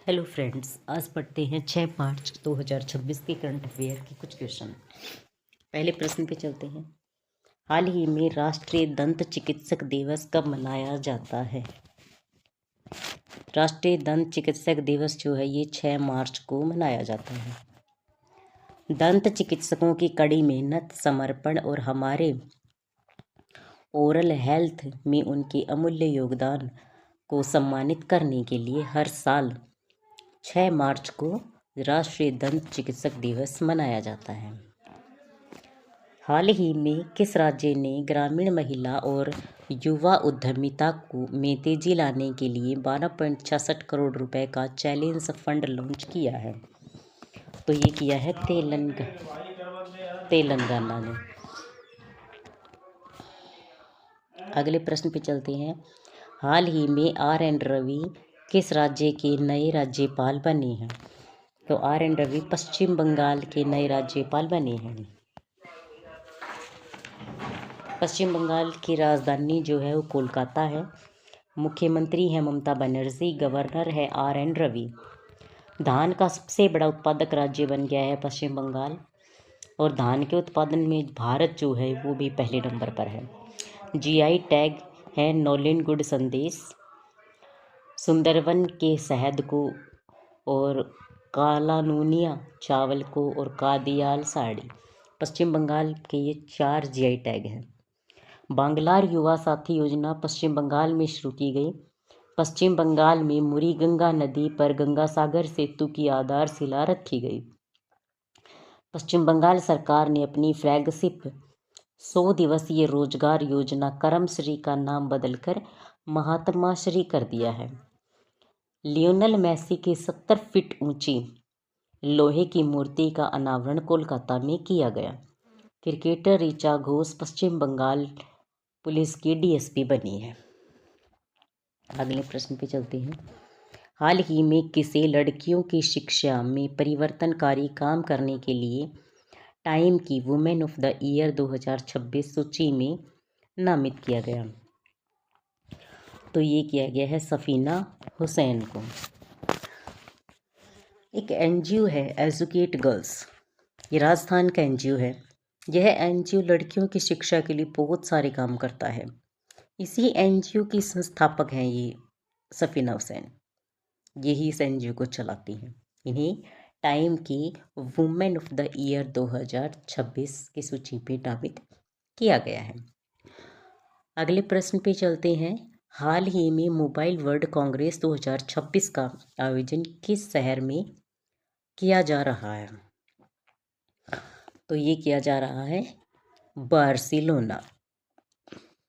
Hello friends, आज पढ़ते हैं 6 मार्च 2026 के करंट अफेयर के कुछ क्वेश्चन। पहले प्रश्न पे चलते हैं। हाल ही में राष्ट्रीय दंत चिकित्सक दिवस कब मनाया जाता है? राष्ट्रीय दंत चिकित्सक दिवस जो है ये 6 मार्च को मनाया जाता है। दंत चिकित्सकों की कड़ी मेहनत, समर्पण और हमारे ओरल हेल्थ में उनके अमूल्य योगदान को सम्मानित करने के लिए हर साल 6 मार्च को राष्ट्रीय दंत चिकित्सक दिवस मनाया जाता है। हाल ही में किस राज्य ने ग्रामीण महिला और युवा उद्यमिता में तेजी लाने के लिए 12.66 करोड़ रुपए का चैलेंज फंड लॉन्च किया है? तो ये किया है तेलंगाना ने। अगले प्रश्न पे चलते हैं। हाल ही में RN रवि किस राज्य के नए राज्यपाल बने हैं? तो RN रवि पश्चिम बंगाल के नए राज्यपाल बने हैं। पश्चिम बंगाल की राजधानी जो है वो कोलकाता है। मुख्यमंत्री है ममता बनर्जी, गवर्नर है RN रवि। धान का सबसे बड़ा उत्पादक राज्य बन गया है पश्चिम बंगाल, और धान के उत्पादन में भारत जो है वो भी पहले नंबर पर है। GI टैग है नॉलेन गुड संदेश, सुंदरवन के शहद को और कालानूनिया चावल को और कादियाल साड़ी। पश्चिम बंगाल के ये 4 GI टैग हैं। बांग्लार युवा साथी योजना पश्चिम बंगाल में शुरू की गई। पश्चिम बंगाल में मुरी गंगा नदी पर गंगा सागर सेतु की आधारशिला रखी गई। पश्चिम बंगाल सरकार ने अपनी फ्लैगशिप 100 दिवसीय रोजगार योजना करमश्री का नाम बदलकर महात्मा श्री कर दिया है। लियोनेल मेसी की 70 फीट ऊंची लोहे की मूर्ति का अनावरण कोलकाता में किया गया। क्रिकेटर ऋचा घोष पश्चिम बंगाल पुलिस की DSP बनी है। अगले प्रश्न पे चलते हैं। हाल ही में किसे लड़कियों की शिक्षा में परिवर्तनकारी काम करने के लिए टाइम की वुमेन ऑफ द ईयर 2026 सूची में नामित किया गया? तो ये किया गया है सफीना हुसैन को। एक NGO है एजुकेट गर्ल्स, ये राजस्थान का NGO है। यह NGO लड़कियों की शिक्षा के लिए बहुत सारे काम करता है। इसी NGO की संस्थापक हैं ये सफीना हुसैन। यही इस NGO को चलाती हैं। इन्हें टाइम की वुमेन ऑफ द ईयर 2026 की सूची पे नामित किया गया है। अगले प्रश्न पे चलते हैं। हाल ही में मोबाइल वर्ल्ड कांग्रेस 2026 का आयोजन किस शहर में किया जा रहा है? तो ये किया जा रहा है बार्सिलोना।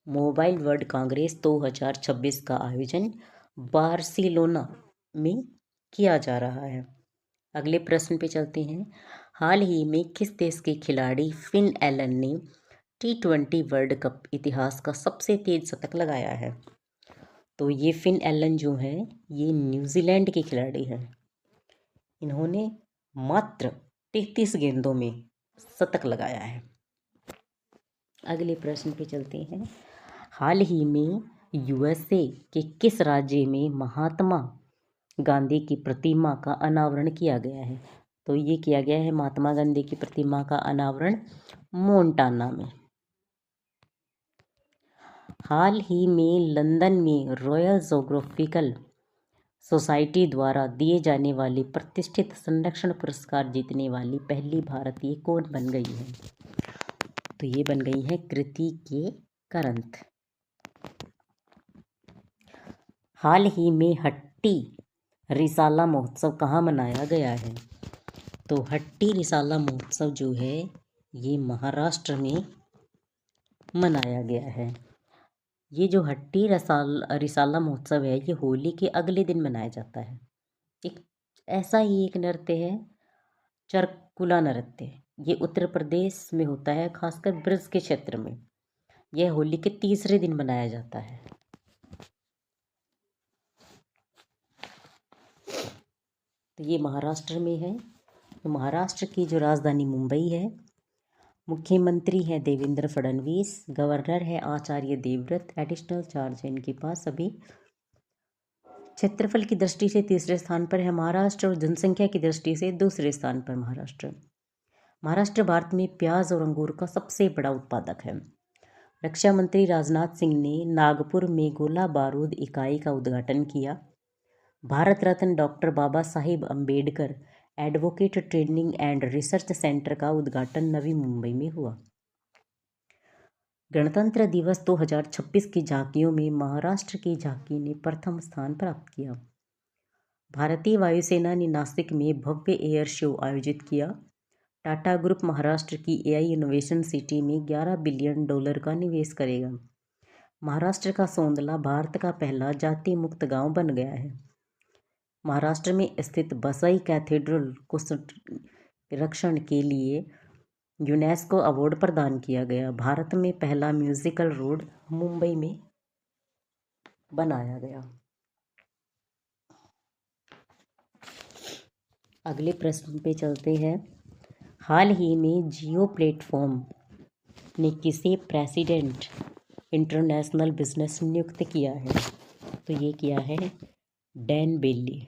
मोबाइल वर्ल्ड कांग्रेस 2026 का आयोजन बार्सिलोना में किया जा रहा है। अगले प्रश्न पे चलते हैं। हाल ही में किस देश के खिलाड़ी फिन एलन ने T20 वर्ल्ड कप इतिहास का सबसे तेज शतक लगाया है? तो ये फिन एलन जो है ये न्यूजीलैंड के खिलाड़ी हैं। इन्होंने मात्र 33 गेंदों में शतक लगाया है। अगले प्रश्न पे चलते हैं। हाल ही में USA के किस राज्य में महात्मा गांधी की प्रतिमा का अनावरण किया गया है? तो ये किया गया है महात्मा गांधी की प्रतिमा का अनावरण मोन्टाना में। हाल ही में लंदन में रॉयल जोग्राफिकल सोसाइटी द्वारा दिए जाने वाले प्रतिष्ठित संरक्षण पुरस्कार जीतने वाली पहली भारतीय कौन बन गई है? तो ये बन गई है कृति के करंत। हाल ही में हट्टी रिसाला महोत्सव कहाँ मनाया गया है? तो हट्टी रिसाला महोत्सव जो है ये महाराष्ट्र में मनाया गया है। ये जो हट्टी रिसाला महोत्सव है ये होली के अगले दिन मनाया जाता है। एक ऐसा ही एक नृत्य है चरकुला नृत्य, ये उत्तर प्रदेश में होता है, खासकर ब्रज के क्षेत्र में। यह होली के तीसरे दिन मनाया जाता है। तो ये महाराष्ट्र में है। तो महाराष्ट्र की जो राजधानी मुंबई है, मुख्यमंत्री है देवेंद्र फडणवीस, गवर्नर है आचार्य देवव्रत, एडिशनल चार्ज है इनके पास अभी क्षेत्रफल की दृष्टि से तीसरे स्थान पर है महाराष्ट्र और जनसंख्या की दृष्टि से दूसरे स्थान पर महाराष्ट्र। महाराष्ट्र भारत में प्याज और अंगूर का सबसे बड़ा उत्पादक है। रक्षा मंत्री राजनाथ सिंह ने नागपुर में गोला बारूद इकाई का उद्घाटन किया। Bharat Ratna doctor Baba Sahib Ambedkar advocate training and research centre का उद्घाटन नवी मुंबई में हुआ। गणतंत्र दिवस 2026 की झांकियों में महाराष्ट्र की झांकी ने प्रथम स्थान प्राप्त किया। भारतीय वायुसेना ने नासिक में भव्य एयर शो आयोजित किया। टाटा ग्रुप महाराष्ट्र की एआई इनोवेशन सिटी में $11 बिलियन का निवेश करेगा। महाराष्ट्र का सोंदला भारत का पहला जाति मुक्त गांव बन गया है। महाराष्ट्र में स्थित बसई कैथेड्रल को संरक्षण के लिए यूनेस्को अवार्ड प्रदान किया गया। भारत में पहला म्यूजिकल रोड मुंबई में बनाया गया। अगले प्रश्न पे चलते हैं। हाल ही में जियो प्लेटफॉर्म ने किसे प्रेसिडेंट इंटरनेशनल बिजनेस नियुक्त किया है? तो ये किया है डैन बेली,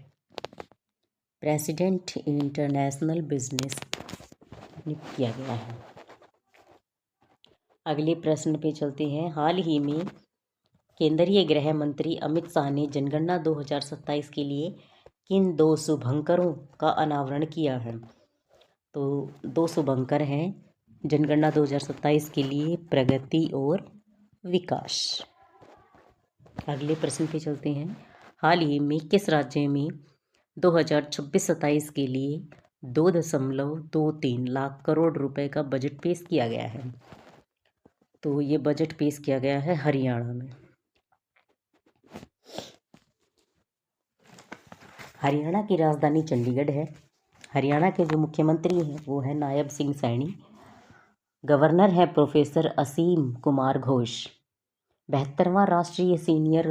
प्रेसिडेंट इंटरनेशनल बिजनेस नियुक्त किया गया है। अगले प्रश्न पे चलते हैं। हाल ही में केंद्रीय गृह मंत्री अमित शाह ने जनगणना 2027 के लिए किन 2 शुभंकरों का अनावरण किया है? तो 2 शुभंकर हैं जनगणना 2027 के लिए, प्रगति और विकास। अगले प्रश्न पे चलते हैं। हाल ही में किस राज्य में 2026-27 के लिए 2.23 लाख करोड़ रुपए का बजट पेश किया गया है? तो ये बजट पेश किया गया है हरियाणा में। हरियाणा की राजधानी चंडीगढ़ है। हरियाणा के जो मुख्यमंत्री हैं वो है नायब सिंह सैनी। गवर्नर है प्रोफेसर असीम कुमार घोष। 72वां राष्ट्रीय सीनियर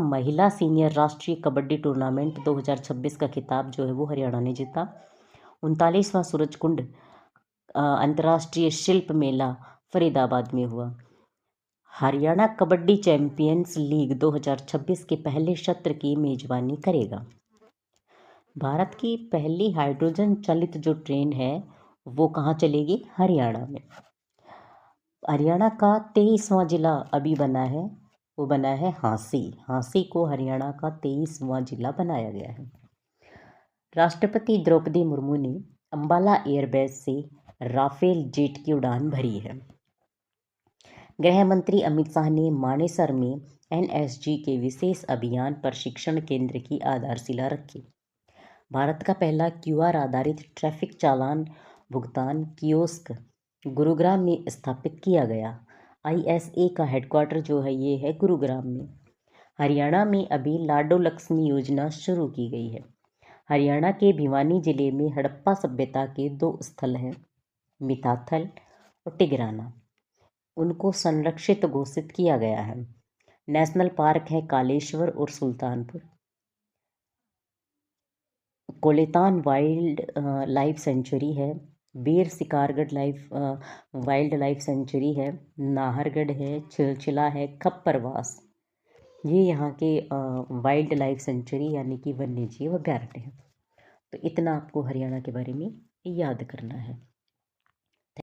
महिला सीनियर राष्ट्रीय कबड्डी टूर्नामेंट 2026 का खिताब जो है वो हरियाणा ने जीता। 39वां सूरजकुंड अंतर्राष्ट्रीय शिल्प मेला फरीदाबाद में हुआ। हरियाणा कबड्डी चैंपियंस लीग 2026 के पहले सत्र की मेजबानी करेगा। भारत की पहली हाइड्रोजन चालित जो ट्रेन है वो कहाँ चलेगी? हरियाणा में। हरियाणा का 23वां जिला अभी बना है, वो बना है हांसी। हांसी को हरियाणा का 23वां जिला बनाया गया है। राष्ट्रपति द्रौपदी मुर्मू ने अंबाला एयरबेस से राफेल जेट की उड़ान भरी है। गृह मंत्री अमित शाह ने मानेसर में एनएसजी के विशेष अभियान प्रशिक्षण केंद्र की आधारशिला रखी। भारत का पहला क्यूआर आधारित ट्रैफिक चालान भुगतान कियोस्क गुरुग्राम में स्थापित किया गया। आईएसए का हेडक्वार्टर जो है ये है गुरुग्राम में। हरियाणा में अभी लाडो लक्ष्मी योजना शुरू की गई है। हरियाणा के भिवानी जिले में हड़प्पा सभ्यता के 2 स्थल हैं, मिताथल और टिगराना। उनको संरक्षित घोषित किया गया है। नेशनल पार्क है कालेश्वर और सुल्तानपुर। कोलेतान वाइल्ड लाइफ सेंचुरी है। बीर शिकारगढ़ वाइल्ड लाइफ सेंचुरी है। नाहरगढ़ है, चिलचिला है, खप्परवास, ये यहाँ के वाइल्ड लाइफ सेंचुरी यानी कि वन्य जीव अभ्यारण्य है। तो इतना आपको हरियाणा के बारे में याद करना है।